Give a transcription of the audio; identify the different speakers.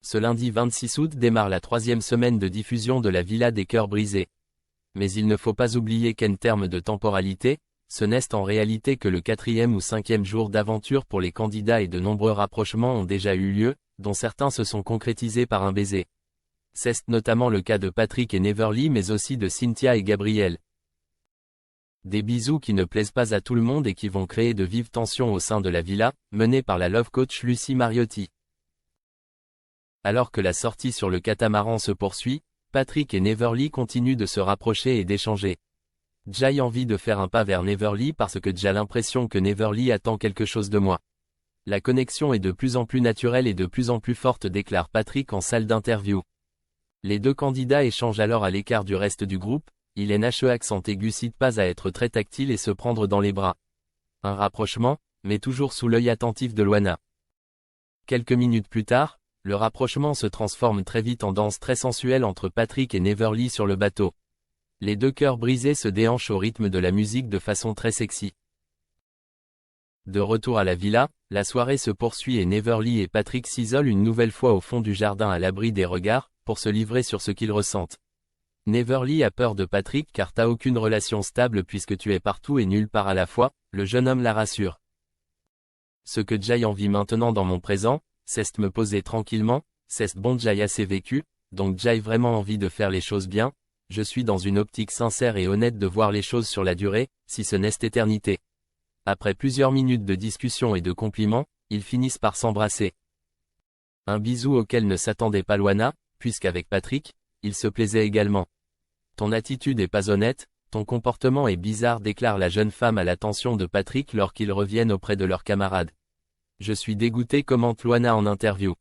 Speaker 1: Ce lundi 26 août démarre la 3e semaine de diffusion de la Villa des Cœurs Brisés. Mais il ne faut pas oublier qu'en termes de temporalité, ce n'est en réalité que le 4e ou 5e jour d'aventure pour les candidats et de nombreux rapprochements ont déjà eu lieu, dont certains se sont concrétisés par un baiser. C'est notamment le cas de Patrick et Neverly mais aussi de Cynthia et Gabriel. Des bisous qui ne plaisent pas à tout le monde et qui vont créer de vives tensions au sein de la villa, menée par la love coach Lucie Mariotti. Alors que la sortie sur le catamaran se poursuit, Patrick et Neverly continuent de se rapprocher et d'échanger. Jai envie de faire un pas vers Neverly parce que j'ai l'impression que Neverly attend quelque chose de moi. La connexion est de plus en plus naturelle et de plus en plus forte, déclare Patrick en salle d'interview. Les deux candidats échangent alors à l'écart du reste du groupe. Il NHE accent aigu cite pas à être très tactile et se prendre dans les bras. Un rapprochement, mais toujours sous l'œil attentif de Luana. Quelques minutes plus tard, le rapprochement se transforme très vite en danse très sensuelle entre Patrick et Neverly sur le bateau. Les deux cœurs brisés se déhanchent au rythme de la musique de façon très sexy. De retour à la villa, la soirée se poursuit et Neverly et Patrick s'isolent une nouvelle fois au fond du jardin à l'abri des regards, pour se livrer sur ce qu'ils ressentent. Neverly a peur de Patrick car t'as aucune relation stable puisque tu es partout et nulle part à la fois, le jeune homme la rassure. Ce que Jai envie maintenant dans mon présent, c'est me poser tranquillement, c'est bon Jai assez vécu, donc Jai vraiment envie de faire les choses bien, je suis dans une optique sincère et honnête de voir les choses sur la durée, si ce n'est éternité. Après plusieurs minutes de discussion et de compliments, ils finissent par s'embrasser. Un bisou auquel ne s'attendait pas Luana, puisqu'avec Patrick, il se plaisait également. Ton attitude est pas honnête, ton comportement est bizarre, déclare la jeune femme à l'attention de Patrick lorsqu'ils reviennent auprès de leurs camarades. Je suis dégoûté, commente Luana en interview.